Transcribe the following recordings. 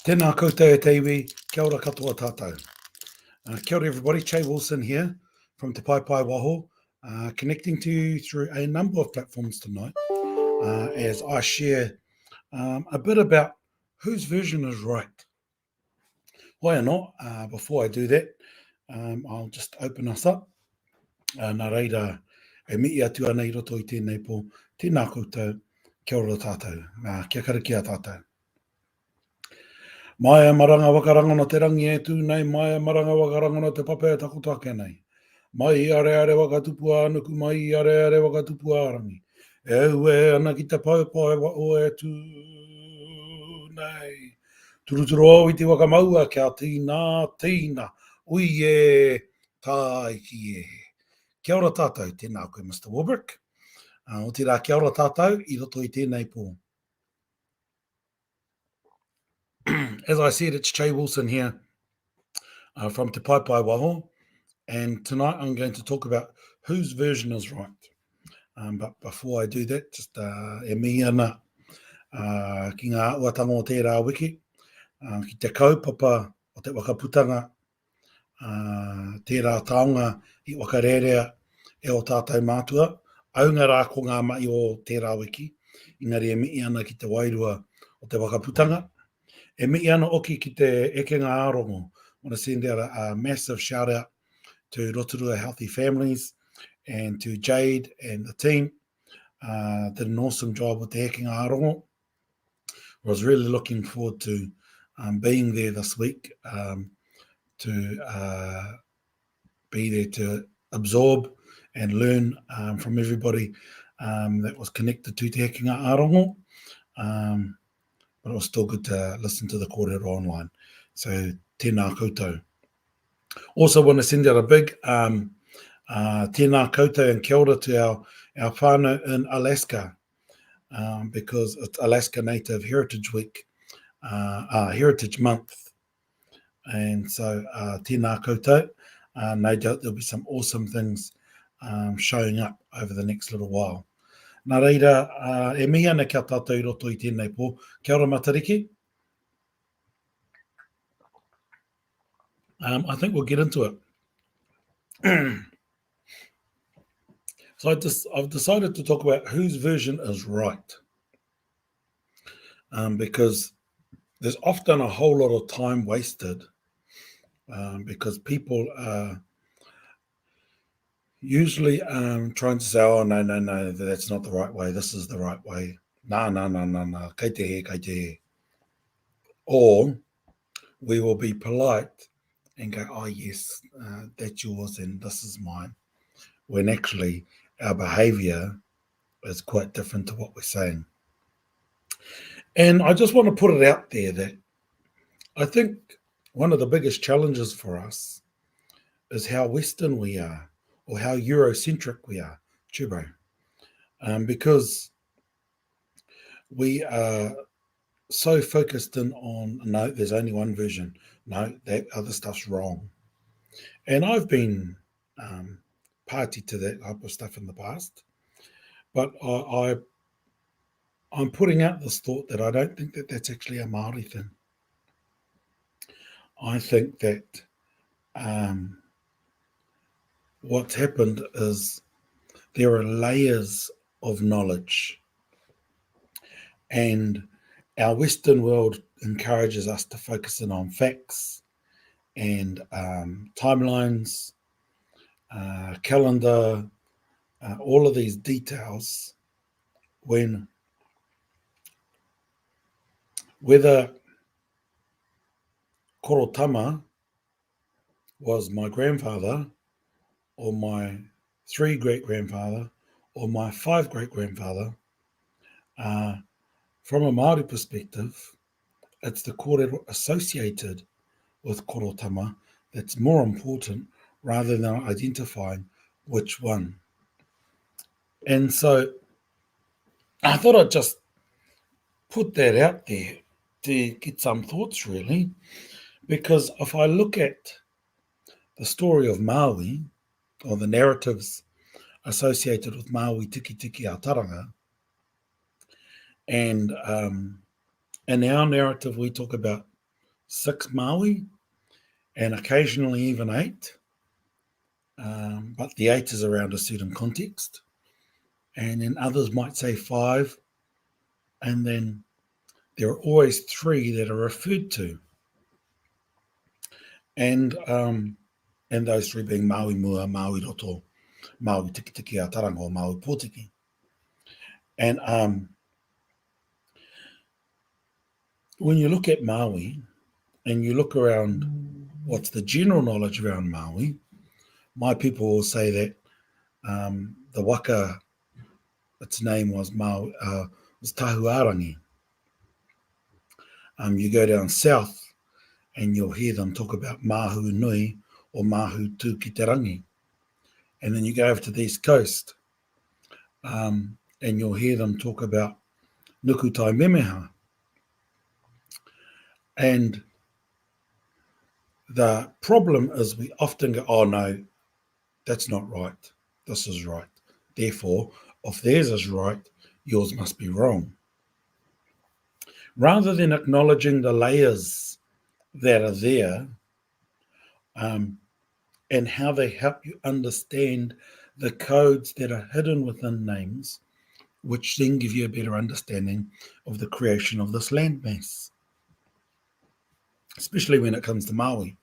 Tēnā koutou e teiwi, kia ora katoa tātou. Kia ora everybody, Che Wilson here from Te Pai Pai Waho, connecting to you through a number of platforms tonight as I share a bit about whose version is right. Why or not, before I do that, I'll just open us up. Nā reira, e mihi atu ana I roto I tēnei pō, tēnā koutou, kia ora tātou, kia karakia tātou. Mai maranga wakaranga no te rangi e tūnei, mai maranga wakaranga no te pape e takotake nei. Mai are are wakatupu anuku, mai are are wakatupu arangi. E au e ana ki te paupai wa o e tūnei. Turuturu au I te wakamaua kia tīna, ui e tāiki e. Kia ora tātou, tēnā koe Mr. Warbrick. O te rā kia ora tātou, I roto I tēnei pō. As I said, it's Che Wilson here from Te Pai Pai Waho, and tonight I'm going to talk about whose version is right. But before I do that, just e mihi ana ki ngā uatanga o tērā wiki, ki te kaupapa o te wakaputanga, tērā taonga I wakarerea e o tātou mātua, aunga rā ko ngā mai o tērā wiki, engari e mihi ana ki te wairua o te wakaputanga. E mihi ana oki ki te ekenga ārongo. I want to send out a massive shout out to Rotorua Healthy Families and to Jade and the team. Did an awesome job with the ekenga ārongo. I was really looking forward to being there this week to be there to absorb and learn from everybody that was connected to te ekenga ārongo. But it was still good to listen to the kōrero online. So, tēnā koutou. Also want to send out a big tēnā koutou and kia ora to our whānau in Alaska, because it's Alaska Native Heritage Week, Heritage Month. And so, tēnā koutou. No doubt there'll be some awesome things showing up over the next little while. Nā reira, e mihi ana kia tātou I roto I tēnei pō. Kia ora matariki. I think we'll get into it. So I've decided to talk about whose version is right. Because there's often a whole lot of time wasted because people are usually trying to say, oh, no, that's not the right way. This is the right way. No, kei te he, kei te he. Or we will be polite and go, oh, yes, that's yours and this is mine. When actually our behavior is quite different to what we're saying. And I just want to put it out there that I think one of the biggest challenges for us is how Western we are, or how Eurocentric we are, Chubo. Because we are so focused in on, no, there's only one version. No, that other stuff's wrong. And I've been party to that type of stuff in the past. But I'm putting out this thought that I don't think that that's actually a Māori thing. I think that what's happened is there are layers of knowledge, and our Western world encourages us to focus in on facts and timelines, calendar, all of these details, when whether Korotama was my grandfather or my 3 great-grandfather or my 5 great-grandfather, from a Māori perspective, it's the kōrero associated with Korotama that's more important rather than identifying which one. And so I thought I'd just put that out there to get some thoughts, really, because if I look at the story of Maui, or the narratives associated with Maui tiki tiki ataranga, and in our narrative we talk about 6 Maui, and occasionally even 8. But the 8 is around a certain context. And then others might say 5. And then there are always 3 that are referred to. And those 3 being Maui Mua, Maui Roto, Maui Tiki Tiki Ataranga, or Maui Pōtiki. And when you look at Maui and you look around what's the general knowledge around Maui, my people will say that the waka, its name was Tahu Arangi. You go down south and you'll hear them talk about Mahu Nui or Mahu Rangi. And then you go over to the east coast and you'll hear them talk about Nukutai Memeha. And the problem is we often go, oh no, that's not right. This is right. Therefore, if theirs is right, yours must be wrong. Rather than acknowledging the layers that are there and how they help you understand the codes that are hidden within names, which then give you a better understanding of the creation of this landmass, especially when it comes to Maui.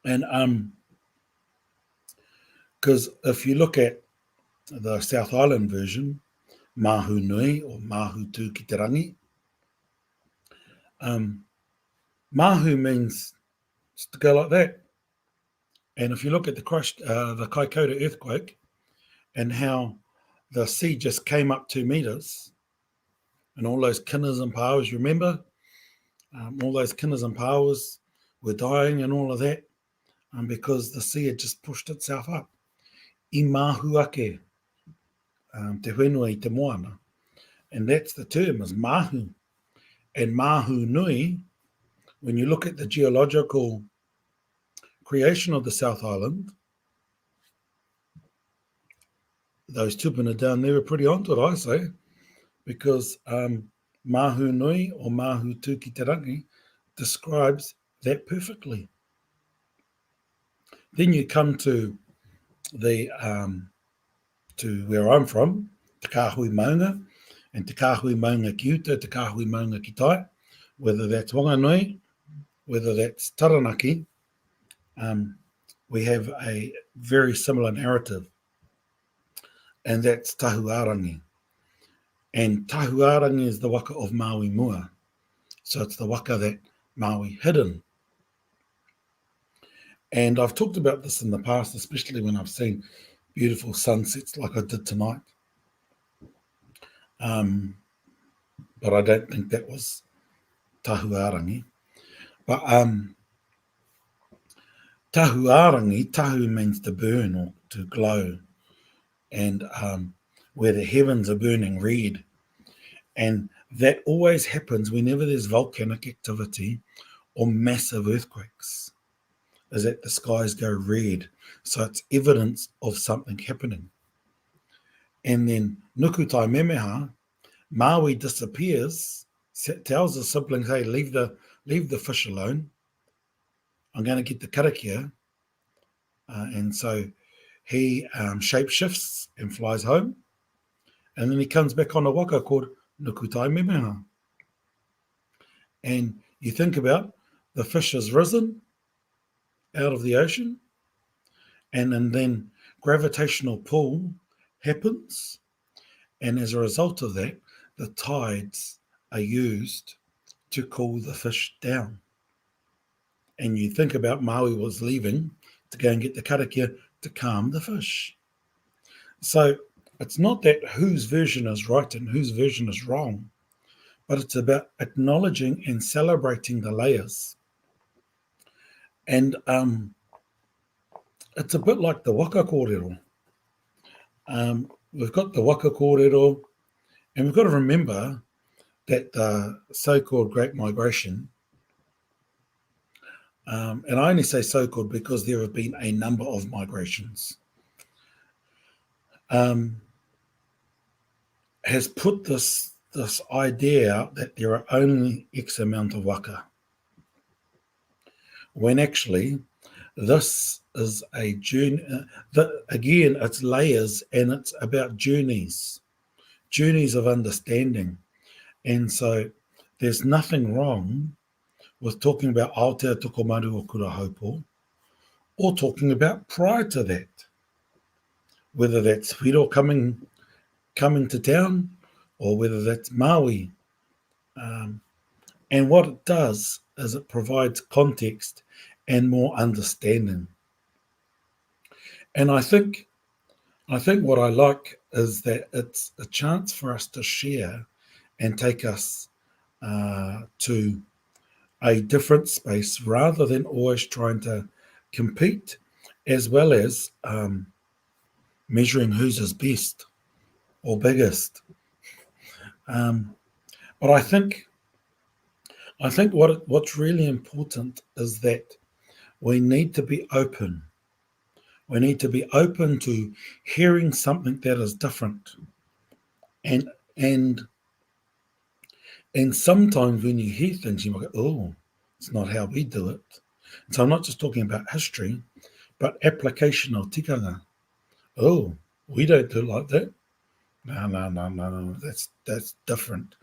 And because if you look at the South Island version, Mahu Nui or Mahu Rangi, Mahu means to go like that. And if you look at the Kaikoura earthquake and how the sea just came up 2 meters and all those kinas and paus, you remember? All those kinas and paus were dying and all of that because the sea had just pushed itself up. I mahu ake, te whenua I te moana. And that's the term, is mahu. And Mahu Nui, when you look at the geological creation of the South Island, those tupuna down there are pretty onto it, I say, because Mahu Nui or Mahu Rangi describes that perfectly. Then you come to the to where I'm from, Te Kāhui Maunga, and Te Kāhui Maunga ki Uta, Te Kāhui Maunga ki Tai, whether that's Wanganui, whether that's Taranaki, we have a very similar narrative, and that's Tahu Arangi. And Tahu Arangi is the waka of Maui Mua. So it's the waka that Maui hidden. And I've talked about this in the past, especially when I've seen beautiful sunsets like I did tonight. But I don't think that was Tahu Arangi. But Tahu Arangi, Tahu means to burn or to glow. And where the heavens are burning red. And that always happens whenever there's volcanic activity or massive earthquakes, is that the skies go red. So it's evidence of something happening. And then Nukutai Memeha, Maui disappears, tells his siblings, hey, leave the fish alone. I'm going to get the karakia. And so he shapeshifts and flies home. And then he comes back on a waka called Nukutai Memeha. And you think about the fish has risen out of the ocean, and then gravitational pull happens. And as a result of that, the tides are used to cool the fish down. And you think about Maui was leaving to go and get the karakia to calm the fish. So it's not that whose version is right and whose version is wrong, but it's about acknowledging and celebrating the layers. And it's a bit like the waka kōrero. We've got the waka kōrero, and we've got to remember that the so-called Great Migration, and I only say so-called because there have been a number of migrations, has put this idea out that there are only X amount of waka. when actually this is a journey. Again, it's layers and it's about journeys of understanding. And so there's nothing wrong with talking about Aotea Tokomaru o Kurahaupo, or talking about prior to that, whether that's whiro coming to town, or whether that's Maui. And what it does is it provides context and more understanding. And I think what I like is that it's a chance for us to share and take us to a different space rather than always trying to compete, as well as measuring whose is best or biggest. But I think what's really important is that we need to be open. We need to be open to hearing something that is different. And sometimes when you hear things, you might go, oh, it's not how we do it. So I'm not just talking about history, but application of tikanga. Oh, we don't do it like that. No, that's different.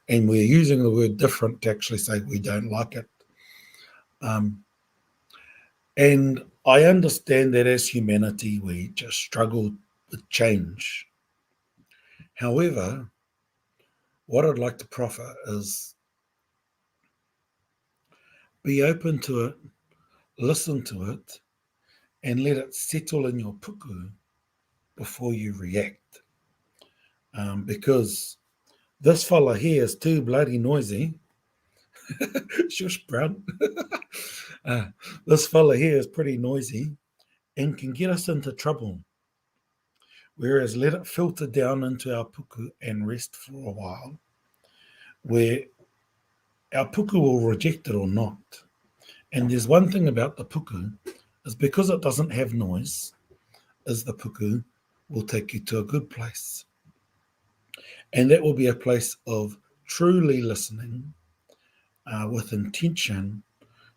And we're using the word different to actually say we don't like it. And I understand that as humanity, we just struggle with change. However, what I'd like to proffer is be open to it, listen to it, and let it settle in your puku before you react. Because this fella here is too bloody noisy. Shush, Brown. This fella here is pretty noisy and can get us into trouble. Whereas let it filter down into our puku and rest for a while, where our puku will reject it or not. And there's one thing about the puku, is because it doesn't have noise, is the puku will take you to a good place. And that will be a place of truly listening with intention,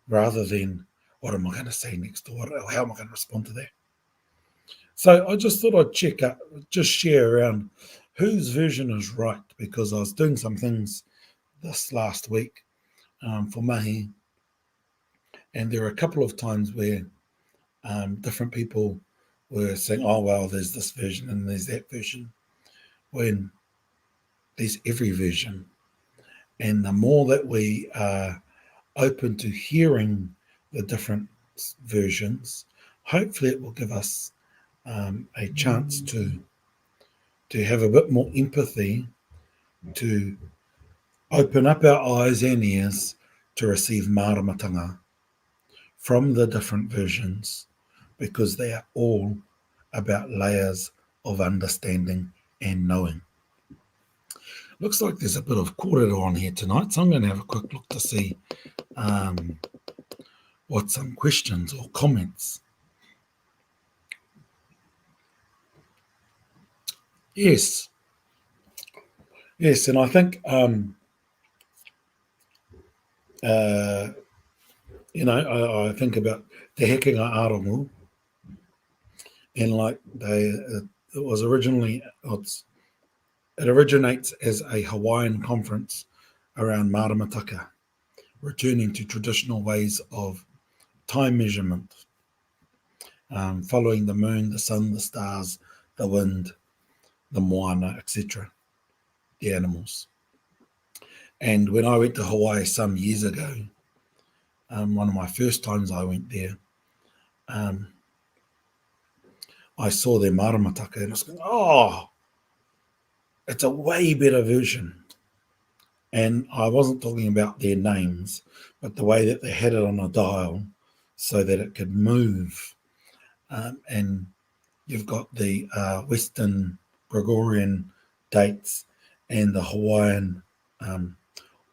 rather than what am I going to say next, or how am I going to respond to that? So I just thought I'd just share around whose version is right, because I was doing some things this last week for Mahi, and there were a couple of times where different people were saying, oh, well, there's this version and there's that version, when there's every version. And the more that we are open to hearing the different versions, hopefully it will give us a chance to have a bit more empathy, to open up our eyes and ears to receive māramatanga from the different versions, because they are all about layers of understanding and knowing. Looks like there's a bit of kōrero on here tonight, so I'm going to have a quick look to see what some questions or comments. Yes, and I think I think about Te Hekenga Arongo, and like it originates as a Hawaiian conference around Māramataka, returning to traditional ways of time measurement, following the moon, the sun, the stars, the wind, the moana, etc., the animals. And when I went to Hawaii some years ago, one of my first times I went there, I saw their Māramataka and I was going, oh, it's a way better version. And I wasn't talking about their names, but the way that they had it on a dial so that it could move. And you've got the Western Gregorian dates and the Hawaiian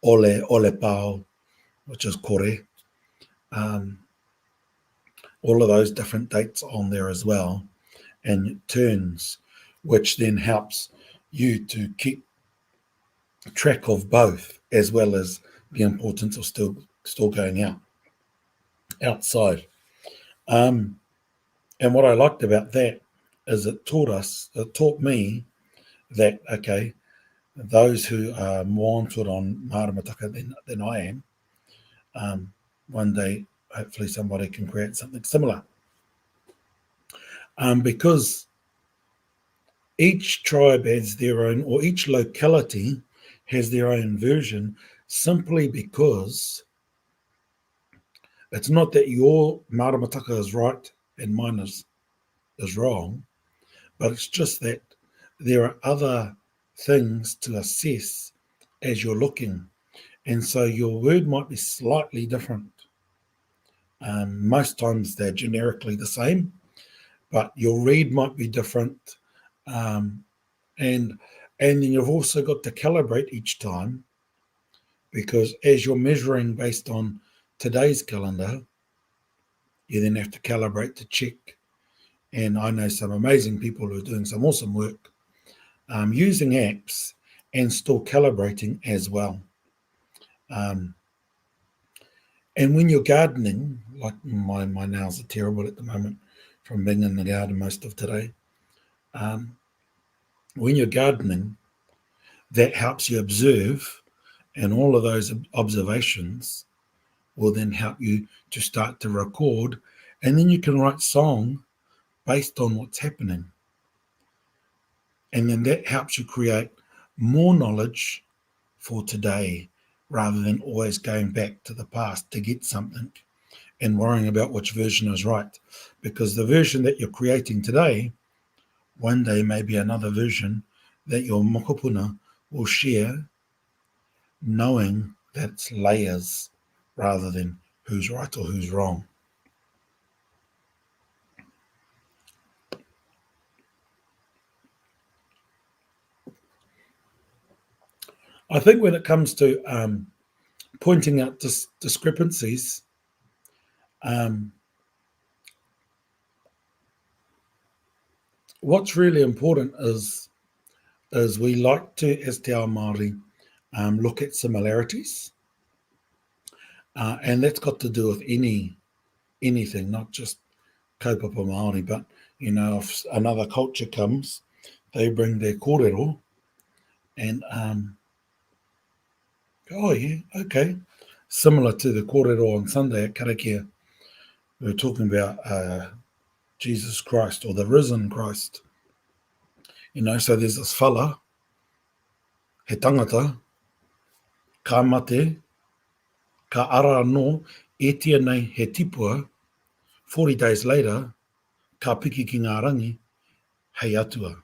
Ole Pau, which is Kore. All of those different dates on there as well, and turns, which then helps you to keep track of both, as well as the importance of still going out. outside. And what I liked about that is it taught me that, okay, those who are more onto it on maramataka than I am, one day, hopefully somebody can create something similar. Because each tribe has their own, or each locality has their own version, simply because it's not that your maramataka is right and mine is wrong, but it's just that there are other things to assess as you're looking. And so your word might be slightly different. Most times they're generically the same, but your read might be different. Um, and then you've also got to calibrate each time, because as you're measuring based on today's calendar, you then have to calibrate to check. And I know some amazing people who are doing some awesome work using apps and still calibrating as well. Um, and when you're gardening, like my nails are terrible at the moment from being in the garden most of today. When you're gardening, that helps you observe, and all of those observations will then help you to start to record, and then you can write song based on what's happening. And then that helps you create more knowledge for today, rather than always going back to the past to get something and worrying about which version is right. Because the version that you're creating today, one day may be another version that your mokopuna will share, knowing that it's layers rather than who's right or who's wrong. I think when it comes to pointing out discrepancies, um, what's really important is we like to, as Te Ao Māori, look at similarities, and that's got to do with anything, not just kaupapa Māori, but if another culture comes, they bring their kōrero, and oh yeah, okay, similar to the kōrero on Sunday at Karakia, we were talking about Jesus Christ, or the risen Christ. So there's this fella, he tangata, ka mate, ka ara anō, e tia nei he tipua, 40 days later, ka piki ki ngā rangi, hei atua,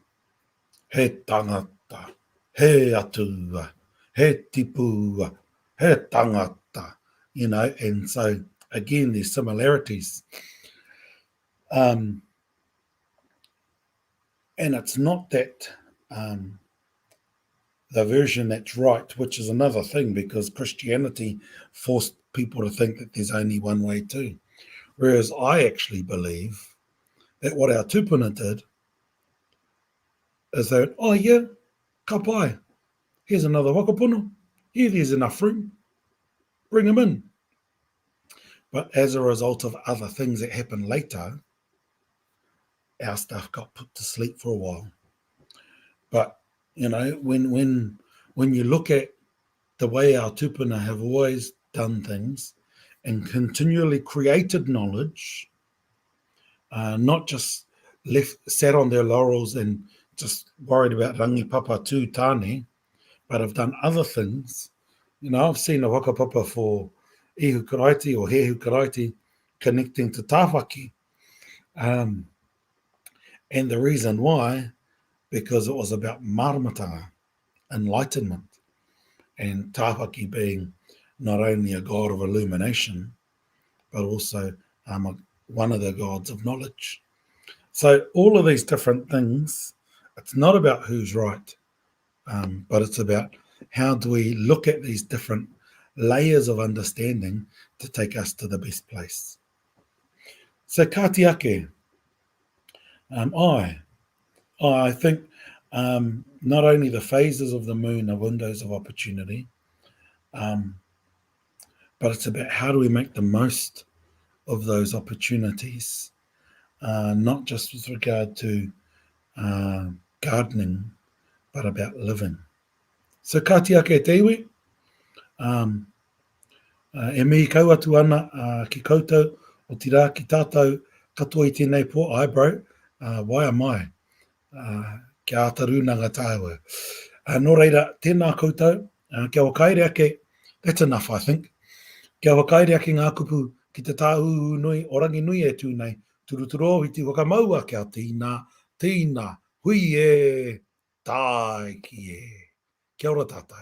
he tangata, he atua, he tipua, he tangata, and so again, there's similarities. And it's not that the version that's right, which is another thing, because Christianity forced people to think that there's only one way too. Whereas I actually believe that what our tupuna did is that, oh yeah, ka pai, here's another wakapono, there's enough room, bring them in. But as a result of other things that happened later, our stuff got put to sleep for a while. But when you look at the way our tupuna have always done things and continually created knowledge, not just sat on their laurels and just worried about rangi papa tū tāne, but have done other things. I've seen a whakapapa for ihu karaiti or hehu karaiti connecting to tāwhaki. And the reason why, because it was about maramatanga, enlightenment, and tāwhaki being not only a god of illumination, but also one of the gods of knowledge. So all of these different things, it's not about who's right, but it's about how do we look at these different layers of understanding to take us to the best place. So kātiake, I think not only the phases of the moon are windows of opportunity, but it's about how do we make the most of those opportunities, not just with regard to gardening, but about living. So ka tia ke te iwi, e mihi kau atu ana ki koutou, o tira ki tātou katoa I tēnei po, ai bro, why am I? Kia ataru nanga tāua. Nō reira, tēnā koutou, kia wakaere ake, that's enough I think. Kia wakaere ake ngā kupu ki te Tahu Nui, Arangi Nui e tūnei, turuturo i te wakamaua kia tīna, hui e, tai ki e. Kia ora tātou.